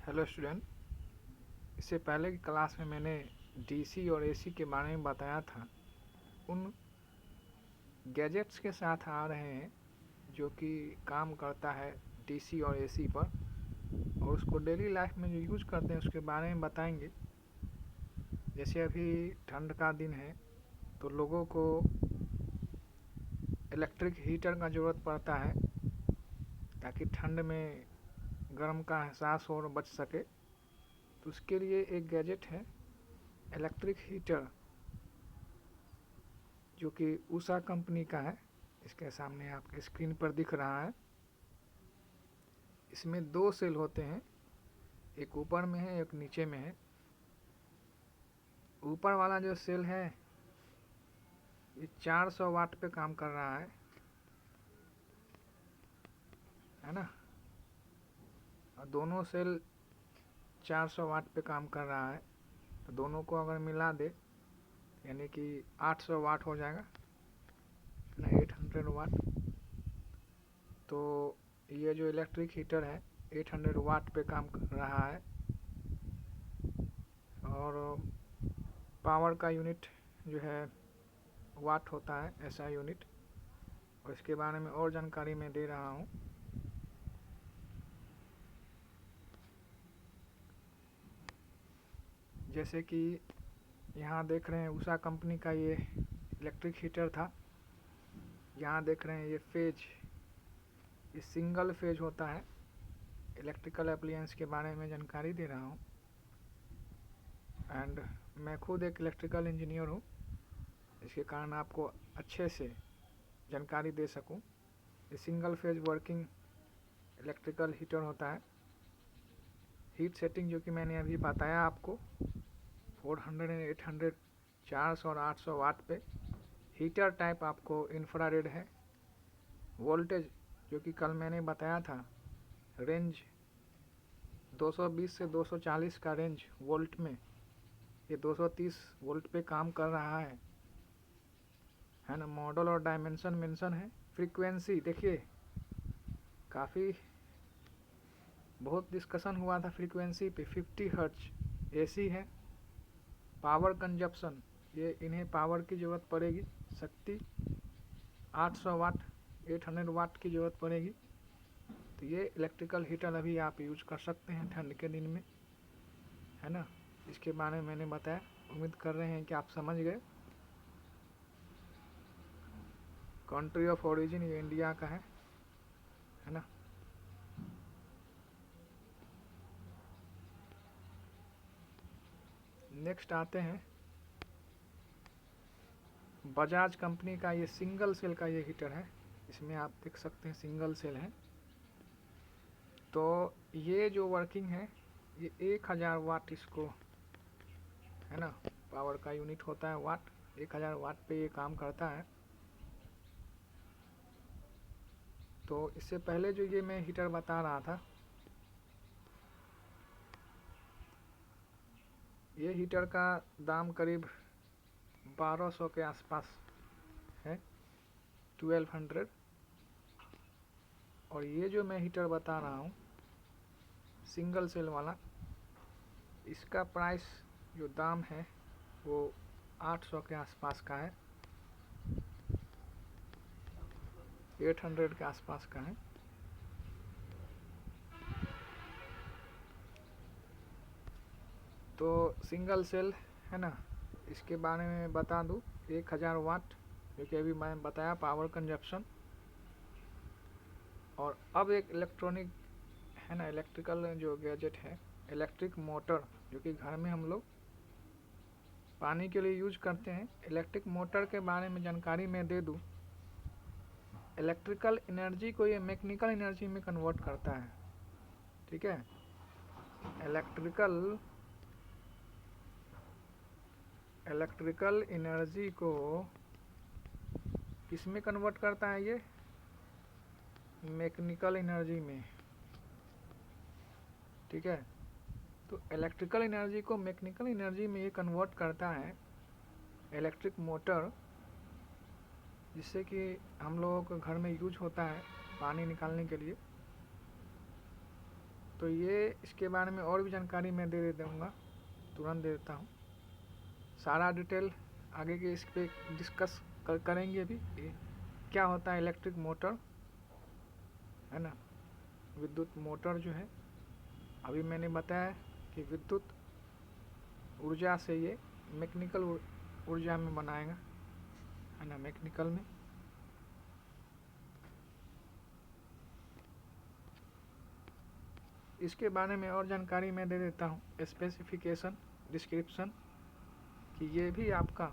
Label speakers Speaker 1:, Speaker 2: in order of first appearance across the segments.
Speaker 1: Hello student. इससे पहले की क्लास में मैंने डीसी और एसी के बारे में बताया था। उन गैजेट्स के साथ आ रहे हैं जो कि काम करता है डीसी और एसी पर, और उसको डेली लाइफ में जो यूज करते हैं उसके बारे में बताएंगे। जैसे अभी ठंड का दिन है तो लोगों को इलेक्ट्रिक हीटर का ज़रूरत पड़ता है ताकि ठंड में गर्म का एहसास हो और बच सके। तो उसके लिए एक गैजेट है इलेक्ट्रिक हीटर, जो कि उषा कंपनी का है। इसके सामने आपके स्क्रीन पर दिख रहा है। इसमें दो सेल होते हैं, एक ऊपर में है एक नीचे में है। ऊपर वाला जो सेल है ये 400 वाट पे काम कर रहा है ना। और दोनों सेल 400 वाट पे काम कर रहा है, तो दोनों को अगर मिला दे यानी कि 800 वाट हो जाएगा ना, 800 वाट। तो ये जो इलेक्ट्रिक हीटर है 800 वाट पे काम कर रहा है। और पावर का यूनिट जो है वाट होता है, ऐसा यूनिट। और इसके बारे में और जानकारी मैं दे रहा हूँ। जैसे कि यहाँ देख रहे हैं उषा कंपनी का ये इलेक्ट्रिक हीटर था। यहाँ देख रहे हैं ये फेज, ये सिंगल फेज होता है। इलेक्ट्रिकल अप्लायंस के बारे में जानकारी दे रहा हूँ। एंड मैं खुद एक इलेक्ट्रिकल इंजीनियर हूँ, इसके कारण आपको अच्छे से जानकारी दे सकूँ। ये single phase working electrical heater होता है। हीट सेटिंग जो कि मैंने अभी बताया आपको 400, 800, 400 और 800 वाट पे। हीटर टाइप आपको इंफ्रारेड है। वोल्टेज जो कि कल मैंने बताया था, रेंज 220 से 240 का रेंज वोल्ट में, ये 230 वोल्ट पे काम कर रहा है ना। मॉडल और डायमेंशन मेंशन है। फ्रीक्वेंसी देखिए, काफ़ी बहुत डिस्कशन हुआ था फ्रीक्वेंसी पे। 50 हर्ट्ज एसी है। पावर कंजप्शन, ये इन्हें पावर की ज़रूरत पड़ेगी, शक्ति 800 वाट 800 वाट की ज़रूरत पड़ेगी। तो ये इलेक्ट्रिकल हीटर अभी आप यूज कर सकते हैं ठंड के दिन में, है ना। इसके बारे में मैंने बताया, उम्मीद कर रहे हैं कि आप समझ गए। कंट्री ऑफ ओरिजिन ये इंडिया का है ना। नेक्स्ट आते हैं बजाज कंपनी का ये सिंगल सेल का ये हीटर है। इसमें आप देख सकते हैं सिंगल सेल है। तो ये जो वर्किंग है ये 1000 वाट इसको, है ना, पावर का यूनिट होता है वाट। 1000 वाट पे ये काम करता है। तो इससे पहले जो ये मैं हीटर बता रहा था, ये हीटर का दाम करीब 1200 के आसपास है, 1200। और ये जो मैं हीटर बता रहा हूँ सिंगल सेल वाला, इसका प्राइस जो दाम है वो 800 के आसपास का है, 800 के आसपास का है। तो सिंगल सेल है ना, इसके बारे में बता दूँ। 1000 वाट जो कि अभी मैं बताया पावर कंजप्शन। और अब एक इलेक्ट्रॉनिक है ना, इलेक्ट्रिकल जो गैजेट है, इलेक्ट्रिक मोटर, जो कि घर में हम लोग पानी के लिए यूज करते हैं। इलेक्ट्रिक मोटर के बारे में जानकारी मैं दे दूँ। इलेक्ट्रिकल एनर्जी को ये मैकेनिकल एनर्जी में कन्वर्ट करता है, ठीक है। इलेक्ट्रिकल एनर्जी को किस में कन्वर्ट करता है ये, मैकेनिकल एनर्जी में, ठीक है। तो इलेक्ट्रिकल एनर्जी को मैकेनिकल एनर्जी में ये कन्वर्ट करता है इलेक्ट्रिक मोटर, जिससे कि हम लोगों को घर में यूज होता है पानी निकालने के लिए। तो ये इसके बारे में और भी जानकारी मैं दे दूँगा, तुरंत दे देता हूँ। सारा डिटेल आगे के इस पे डिस्कस करेंगे। अभी ये क्या होता है इलेक्ट्रिक मोटर, है ना, विद्युत मोटर जो है। अभी मैंने बताया कि विद्युत ऊर्जा से ये मैकेनिकल ऊर्जा में बनाएगा, है ना, मैकेनिकल में। इसके बारे में और जानकारी मैं दे देता हूँ, स्पेसिफिकेशन, डिस्क्रिप्शन, कि ये भी आपका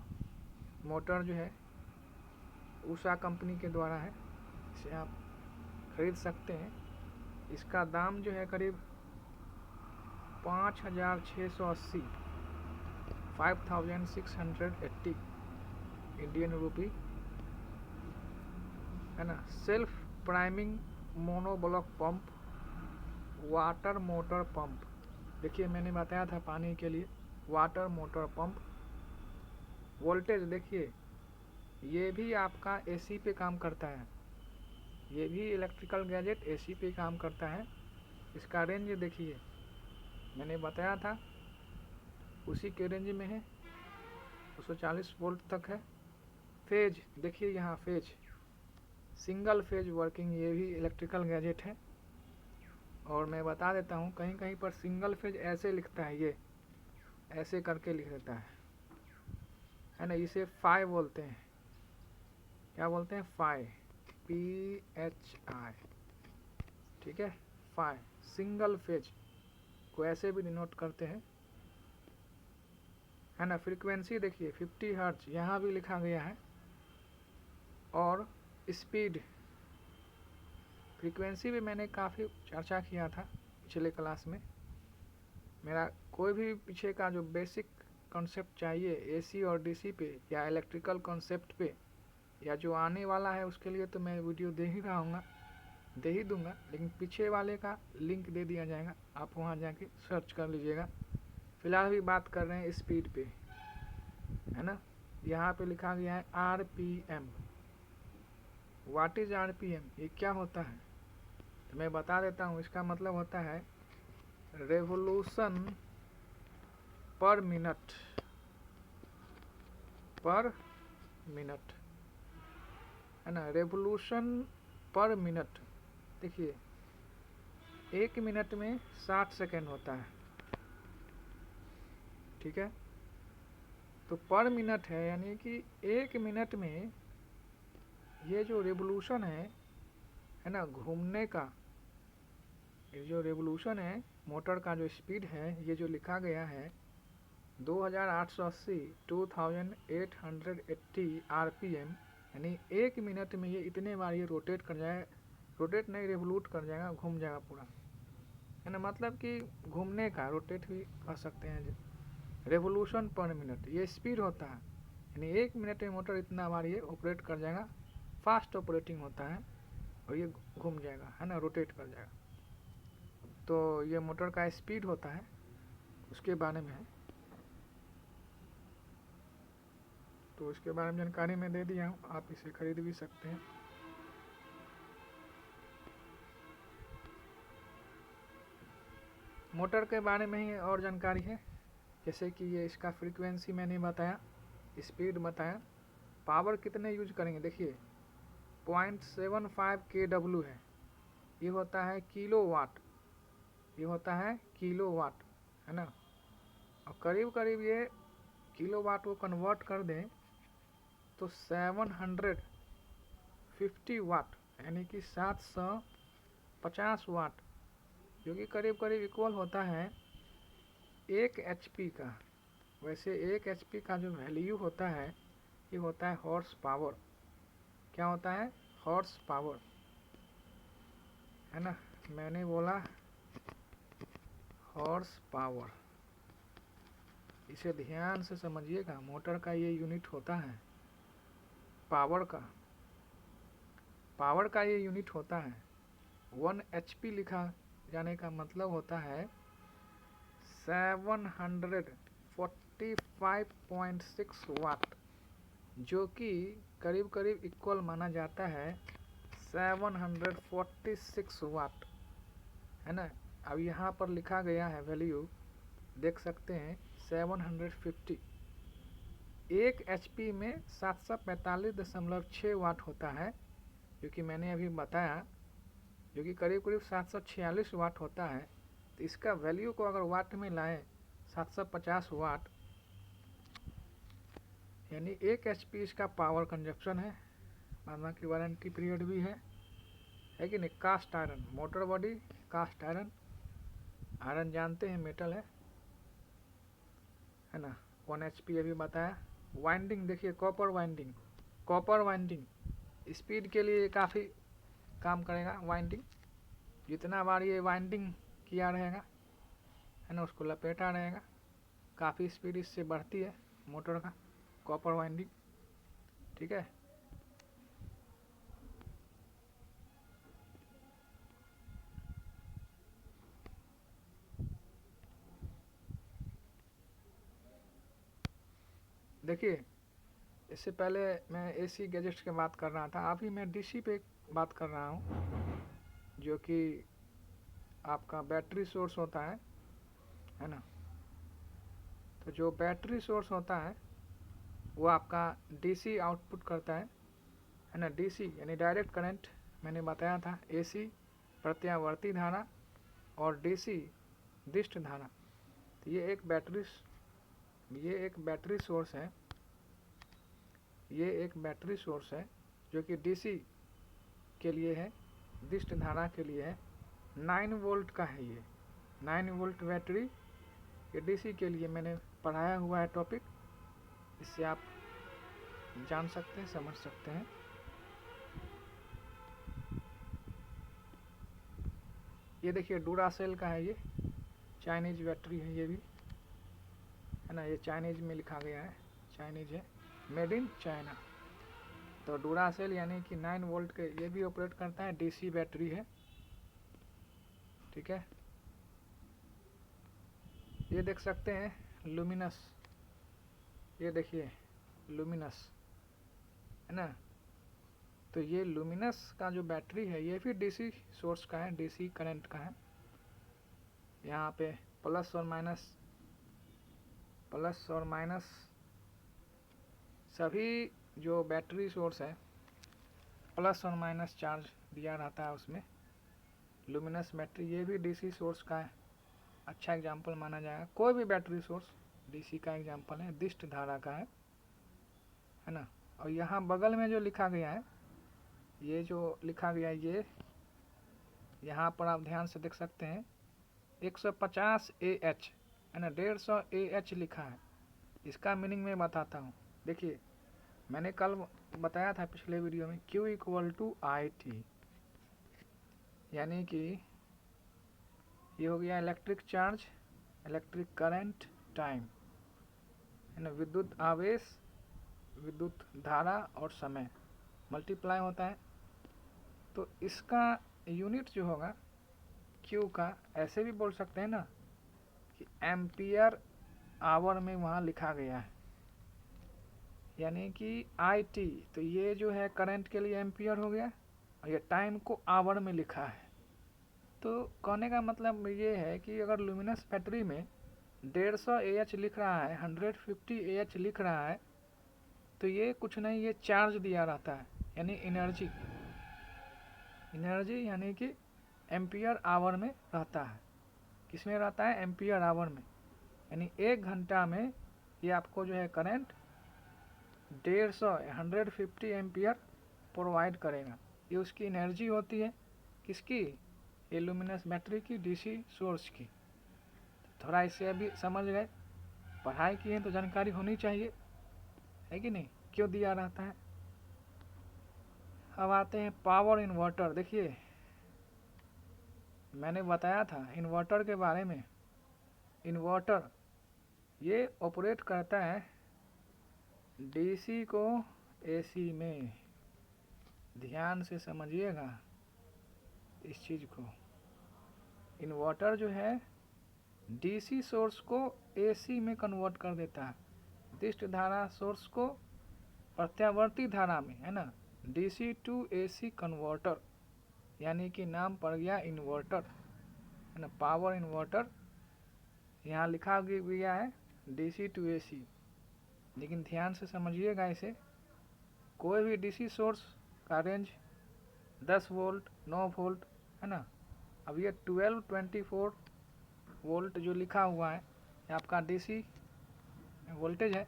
Speaker 1: मोटर जो है उषा कंपनी के द्वारा है, इसे आप खरीद सकते हैं। इसका दाम जो है करीब 5,680 5,680 इंडियन रूपी, है ना। Self priming monoblock pump, water motor pump. देखिए मैंने बताया था पानी के लिए वाटर मोटर पंप। वोल्टेज देखिए, ये भी आपका एसी पे काम करता है, ये भी इलेक्ट्रिकल गैजेट एसी पे काम करता है। इसका रेंज देखिए, मैंने बताया था उसी के रेंज में है, 240 वोल्ट तक है। फेज देखिए यहाँ, फेज सिंगल फेज वर्किंग, ये भी इलेक्ट्रिकल गैजेट है। और मैं बता देता हूँ, कहीं कहीं पर सिंगल फेज ऐसे लिखता है, ये ऐसे करके लिख देता है ना। इसे फाई बोलते हैं, क्या बोलते हैं, फाई, PHI, ठीक है, फाई, सिंगल फेज को ऐसे भी डिनोट करते हैं, है ना। फ्रीक्वेंसी देखिए 50 हर्ट्ज यहाँ भी लिखा गया है। और स्पीड, फ्रीक्वेंसी भी मैंने काफ़ी चर्चा किया था पिछले क्लास में। मेरा कोई भी पीछे का जो बेसिक कॉन्सेप्ट चाहिए एसी और डीसी पे, या इलेक्ट्रिकल कॉन्सेप्ट पे, या जो आने वाला है उसके लिए तो मैं वीडियो दे ही दूंगा, लेकिन पीछे वाले का लिंक दे दिया जाएगा, आप वहाँ जाके सर्च कर लीजिएगा। फिलहाल भी बात कर रहे हैं स्पीड पे, है ना। यहाँ पे लिखा गया है RPM। व्हाट इज RPM, ये क्या होता है तो मैं बता देता हूँ। इसका मतलब होता है रेवोल्यूशन पर मिनट, है ना, रेवोल्यूशन पर मिनट। देखिए 1 मिनट में 60 सेकेंड होता है, ठीक है। तो पर मिनट है, यानी कि 1 मिनट में ये जो रेवोल्यूशन है ना, घूमने का, ये जो रेवोल्यूशन है मोटर का, जो स्पीड है, ये जो लिखा गया है 2880 2880 RPM, यानी 1 मिनट में ये इतने बार ये रोटेट कर जाएगा, रोटेट नहीं, रेवोल्यूट कर जाएगा, घूम जाएगा पूरा, है ना। मतलब कि घूमने का, रोटेट भी कर सकते हैं, रेवोल्यूशन पर मिनट ये स्पीड होता है, यानी 1 मिनट में मोटर इतना बार ये ऑपरेट कर जाएगा। फास्ट ऑपरेटिंग होता है और ये घूम जाएगा, है ना, रोटेट कर जाएगा। तो ये मोटर का स्पीड होता है, उसके बारे में है। तो इसके बारे में जानकारी मैं दे दिया हूँ, आप इसे खरीद भी सकते हैं। मोटर के बारे में ही और जानकारी है, जैसे कि ये इसका फ्रीक्वेंसी मैंने बताया, स्पीड बताया, पावर कितने यूज करेंगे। देखिए 0.75 kW है, ये होता है किलोवाट, ये होता है किलोवाट, है ना। और करीब करीब ये किलोवाट को कन्वर्ट कर दें तो 750 वाट, यानी कि 750 वाट, जो कि करीब करीब इक्वल होता है 1 HP का। वैसे 1 HP का जो वैल्यू होता है ये होता है हॉर्स पावर। क्या होता है, हॉर्स पावर, है ना, मैंने बोला हॉर्स पावर। इसे ध्यान से समझिएगा, मोटर का ये यूनिट होता है पावर का ये यूनिट होता है। 1 HP लिखा जाने का मतलब होता है 745.6 वाट, जो कि करीब करीब इक्वल माना जाता है 746 वाट, है ना। अब यहाँ पर लिखा गया है वैल्यू, देख सकते हैं 750। एक HP में 745.6 वाट होता है, जो कि मैंने अभी बताया, जो कि करीब करीब 746 वाट होता है। तो इसका वैल्यू को अगर वाट में लाएं 750 वाट, यानी 1 HP इसका पावर कंजप्शन है। माना कि वारंटी पीरियड भी है कि नहीं। Cast iron, motor body cast iron, iron जानते हैं मेटल है ना। 1 HP अभी बताया। वाइंडिंग देखिए, copper winding, copper winding speed के लिए काफ़ी काम करेगा। वाइंडिंग जितना बार ये वाइंडिंग किया रहेगा है ना, उसको लपेटा रहेगा, काफ़ी स्पीड इससे बढ़ती है मोटर का, कॉपर वाइंडिंग। ठीक है। देखिए, इससे पहले मैं AC गैजेट्स की बात कर रहा था, अभी मैं DC पे बात कर रहा हूँ, जो कि आपका बैटरी सोर्स होता है ना। तो जो बैटरी सोर्स होता है वो आपका DC आउटपुट करता है ना। DC यानी डायरेक्ट करंट मैंने बताया था, AC प्रत्यावर्ती धारा और DC दिष्ट धारा। तो ये एक बैटरी सोर्स है, ये एक बैटरी सोर्स है जो कि DC के लिए है, दिष्ट धारा के लिए है। 9 वोल्ट का है ये, 9 वोल्ट बैटरी, ये DC के लिए मैंने पढ़ाया हुआ है टॉपिक, इससे आप जान सकते हैं, समझ सकते हैं। ये देखिए डूरासेल का है, ये चाइनीज बैटरी है ये भी, है ना। ये चाइनीज में लिखा गया है, चाइनीज है, मेड इन चाइना। तो डूरासेल यानी कि 9 वोल्ट के ये भी ऑपरेट करता है, DC बैटरी है। ठीक है। ये देख सकते हैं लुमिनस, ये देखिए लुमिनस है ना। तो ये लुमिनस का जो बैटरी है ये भी DC सोर्स का है, DC करंट का है। यहाँ पे प्लस और माइनस सभी जो बैटरी सोर्स है प्लस और माइनस चार्ज दिया रहता है उसमें। लुमिनस बैटरी ये भी DC सोर्स का है, अच्छा एग्जाम्पल माना जाएगा। कोई भी बैटरी सोर्स DC का एग्जाम्पल है, दिष्ट धारा का है ना। और यहाँ बगल में जो लिखा गया है, ये जो लिखा गया है, ये यहाँ पर आप ध्यान से देख सकते हैं 150 AH है ना, 150 AH लिखा है। इसका मीनिंग मैं बताता हूँ। देखिए, मैंने कल बताया था पिछले वीडियो में, Q = IT, यानी कि ये हो गया electric charge, electric current, time है ना, विद्युत आवेश, विद्युत धारा और समय मल्टीप्लाई होता है। तो इसका यूनिट जो होगा Q का, ऐसे भी बोल सकते हैं ना कि एम्पियर आवर में वहाँ लिखा गया है, यानी कि IT। तो ये जो है करंट के लिए एम्पियर हो गया, और ये टाइम को आवर में लिखा है। तो कहने का मतलब ये है कि अगर लुमिनस बैटरी में 150 AH लिख रहा है, 150 AH लिख रहा है, तो ये कुछ नहीं, ये चार्ज दिया रहता है, यानी एनर्जी यानी कि एम्पियर आवर में रहता है। किस में रहता है? एम्पियर आवर में। यानी 1 घंटा में ये आपको जो है करंट 150 एम्पियर प्रोवाइड करेगा। ये उसकी एनर्जी होती है, किसकी? ये लुमिनस बैटरी की, DC सोर्स की। थोड़ा इसे अभी समझ गए, पढ़ाई किए तो जानकारी होनी चाहिए, है कि नहीं, क्यों दिया रहता है। अब आते हैं पावर इन्वर्टर। देखिए, मैंने बताया था इन्वर्टर के बारे में। इन्वर्टर ये ऑपरेट करता है DC को AC में। ध्यान से समझिएगा इस चीज़ को। इन्वर्टर जो है DC सोर्स को AC में कन्वर्ट कर देता है, दिष्ट धारा सोर्स को प्रत्यावर्ती धारा में, है ना। DC to AC कन्वर्टर, यानी कि नाम पड़ गया इन्वर्टर, है ना, पावर इन्वर्टर। यहाँ लिखा गया है DC to AC, लेकिन ध्यान से समझिएगा इसे। कोई भी DC सोर्स का रेंज 10 वोल्ट, 9 वोल्ट, है ना। अब ये 12, 24 वोल्ट जो लिखा हुआ है ये आपका DC वोल्टेज है,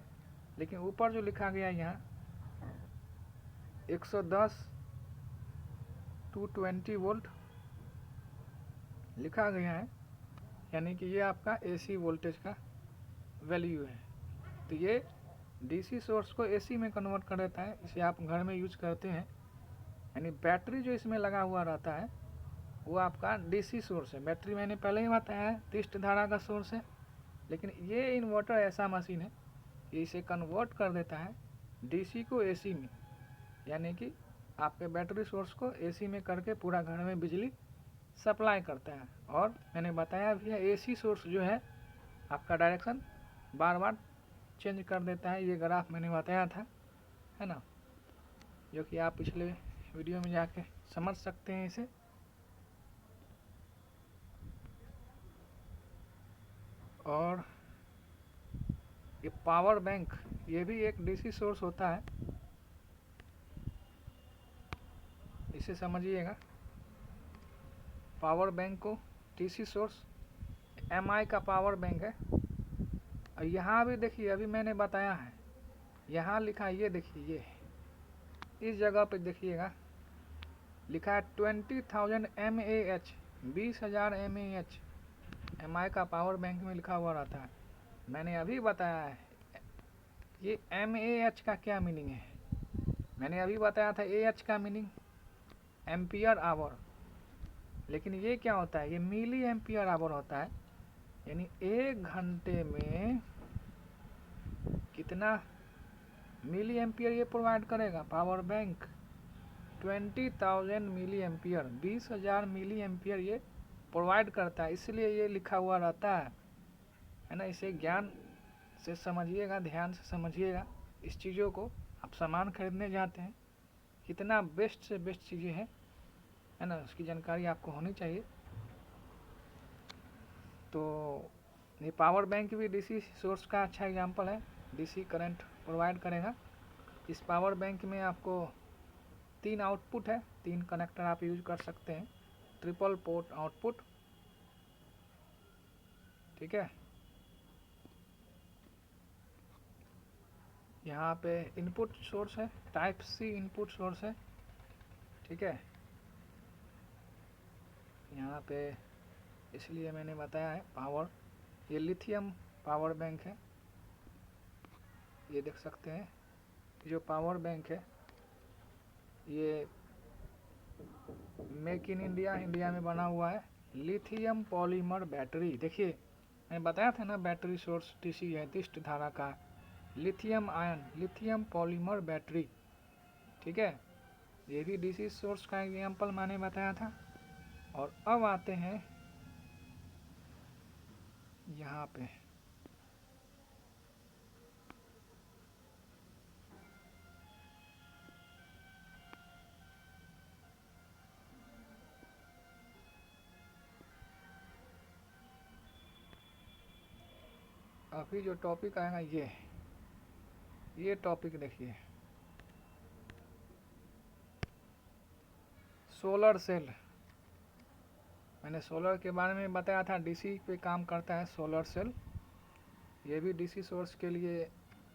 Speaker 1: लेकिन ऊपर जो लिखा गया है यहाँ 110 to 20 वोल्ट लिखा गया है, यानी कि ये आपका AC वोल्टेज का वैल्यू है। तो ये DC सोर्स को AC में कन्वर्ट कर देता है। इसे आप घर में यूज करते हैं, यानी बैटरी जो इसमें लगा हुआ रहता है वो आपका DC सोर्स है। बैटरी मैंने पहले ही बताया है तिष्ट धारा का सोर्स है, लेकिन ये इन्वर्टर ऐसा मशीन है कि इसे कन्वर्ट कर देता है DC को AC में, यानी कि आपके बैटरी सोर्स को AC में करके पूरा घर में बिजली सप्लाई करता है। और मैंने बताया भी है AC सोर्स जो है आपका डायरेक्शन बार बार चेंज कर देता है। ये ग्राफ मैंने बताया था, है ना, जो कि आप पिछले वीडियो में जाके समझ सकते हैं इसे। और ये पावर बैंक, ये भी एक DC सोर्स होता है, इसे समझिएगा। पावर बैंक को DC सोर्स MI का पावर बैंक है। और यहाँ भी देखिए, अभी मैंने बताया है, यहाँ लिखा है, ये देखिए, ये इस जगह पे देखिएगा लिखा है 20,000 mAh, 20,000 mAh MI का पावर बैंक में लिखा हुआ रहता है। मैंने अभी बताया है ये mAh का क्या मीनिंग है। मैंने अभी बताया था AH का मीनिंग एम्पियर आवर, लेकिन ये क्या होता है, ये मिली एम्पियर आवर होता है। यानी 1 घंटे में कितना मिली एम्पियर ये प्रोवाइड करेगा power bank, 20,000 milliampere, 20,000 milliampere ये प्रोवाइड करता है, इसलिए ये लिखा हुआ रहता है ना। इसे ज्ञान से समझिएगा, ध्यान से समझिएगा इस चीज़ों को। आप सामान खरीदने जाते हैं, कितना बेस्ट से बेस्ट चीज़ें हैं, है ना, उसकी जानकारी आपको होनी चाहिए। तो ये पावर बैंक भी DC सोर्स का अच्छा एग्जांपल है, DC करंट प्रोवाइड करेगा। इस पावर बैंक में आपको 3 आउटपुट है, 3 कनेक्टर आप यूज कर सकते हैं, ट्रिपल पोर्ट आउटपुट, ठीक है। यहाँ पे इनपुट सोर्स है, टाइप C इनपुट सोर्स है, ठीक है। यहाँ पे इसलिए मैंने बताया है पावर, ये लिथियम पावर बैंक है, ये देख सकते हैं। जो पावर बैंक है ये मेक इन इंडिया, इंडिया में बना हुआ है। लिथियम पॉलीमर बैटरी, देखिए मैंने बताया था ना बैटरी सोर्स DC है तिष्ट धारा का, lithium ion, lithium polymer battery, ठीक है। ये भी DC सोर्स का एग्जाम्पल मैंने बताया था। और अब आते हैं यहाँ पे, अभी जो टॉपिक आएगा ये टॉपिक देखिए, सोलर सेल। मैंने सोलर के बारे में बताया था, DC पे काम करता है सोलर सेल। ये भी DC सोर्स के लिए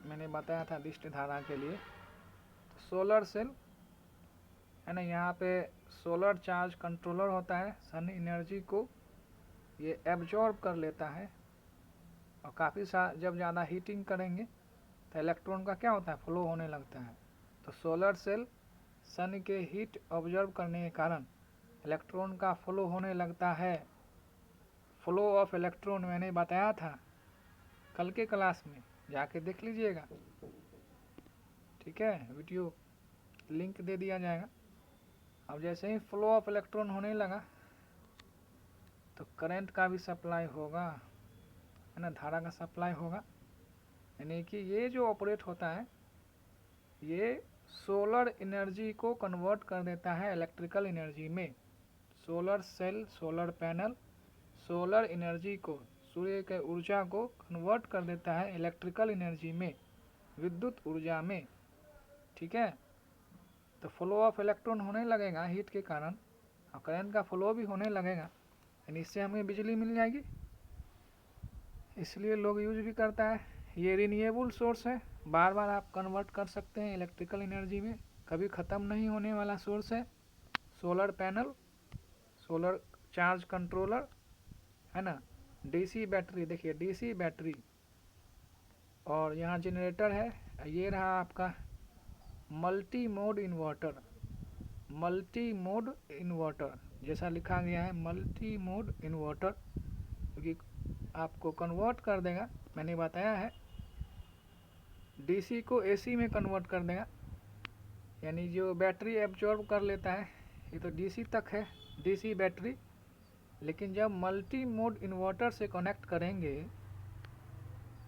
Speaker 1: मैंने बताया था, दिष्ट धारा के लिए। तो सोलर सेल है ना, यहाँ पे सोलर चार्ज कंट्रोलर होता है, सन एनर्जी को ये एब्जॉर्ब कर लेता है। और काफ़ी जब ज़्यादा हीटिंग करेंगे तो इलेक्ट्रॉन का क्या होता है, फ्लो होने लगता है। तो सोलर सेल सन के हीट ऑब्जर्व करने के कारण इलेक्ट्रॉन का फ्लो होने लगता है। फ्लो ऑफ इलेक्ट्रॉन मैंने बताया था कल के क्लास में, जाके देख लीजिएगा, ठीक है। वीडियो लिंक दे दिया जाएगा। अब जैसे ही फ्लो ऑफ इलेक्ट्रॉन होने लगा तो करंट का भी सप्लाई होगा, है ना, धारा का सप्लाई होगा। यानी कि ये जो ऑपरेट होता है ये सोलर एनर्जी को कन्वर्ट कर देता है इलेक्ट्रिकल एनर्जी में। Solar cell, solar panel solar energy को, सूर्य के ऊर्जा को कन्वर्ट कर देता है इलेक्ट्रिकल एनर्जी में, विद्युत ऊर्जा में। ठीक है, तो फ्लो ऑफ इलेक्ट्रॉन होने लगेगा हीट के कारण, और करंट का फ्लो भी होने लगेगा, यानी इससे हमें बिजली मिल जाएगी। इसलिए लोग यूज भी करता है। ये रिन्यूएबल सोर्स है, बार बार आप कन्वर्ट कर सकते हैं इलेक्ट्रिकल एनर्जी में, कभी ख़त्म नहीं होने वाला सोर्स है। Solar panel, solar charge controller है ना, डीसी बैटरी, देखिए डीसी बैटरी, और यहाँ जनरेटर है। ये रहा आपका multi mode inverter, multi mode inverter जैसा लिखा गया है, मल्टी मोड इन्वर्टर, क्योंकि आपको कन्वर्ट कर देगा, मैंने बताया है, डीसी को एसी में कन्वर्ट कर देगा, यानी जो बैटरी एब्जॉर्ब कर लेता है, ये तो डीसी तक है डीसी बैटरी, लेकिन जब मल्टी मोड इन्वर्टर से कनेक्ट करेंगे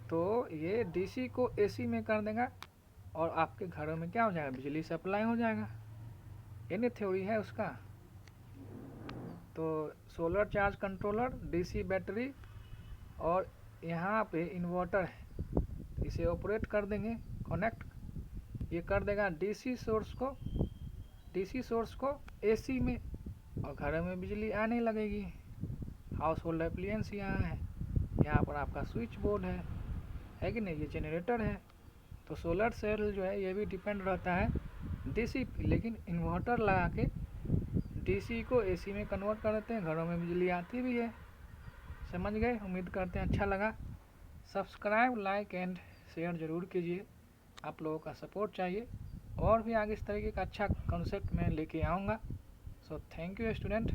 Speaker 1: तो ये डीसी को एसी में कर देगा, और आपके घरों में क्या हो जाएगा, बिजली सप्लाई हो जाएगा। ये थ्योरी है उसका। तो solar charge controller, DC battery, और यहाँ पे इन्वर्टर है, इसे ऑपरेट कर देंगे कनेक्ट, ये कर देगा डीसी सोर्स को एसी में, और घर में बिजली आने लगेगी। हाउस होल्ड एप्लियंस यहाँ है, यहाँ पर आपका स्विच बोर्ड है कि नहीं, ये जनरेटर है। तो सोलर सेल जो है ये भी डिपेंड रहता है डीसी, लेकिन इन्वर्टर लगा के डीसी को एसी में कन्वर्ट कर देते हैं, घरों में बिजली आती भी है। समझ गए? उम्मीद करते हैं अच्छा लगा। सब्सक्राइब, लाइक एंड शेयर ज़रूर कीजिए, आप लोगों का सपोर्ट चाहिए, और भी आगे इस तरीके का अच्छा कॉन्सेप्ट मैं लेके आऊँगा। सो थैंक यू स्टूडेंट,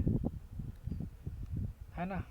Speaker 1: है ना।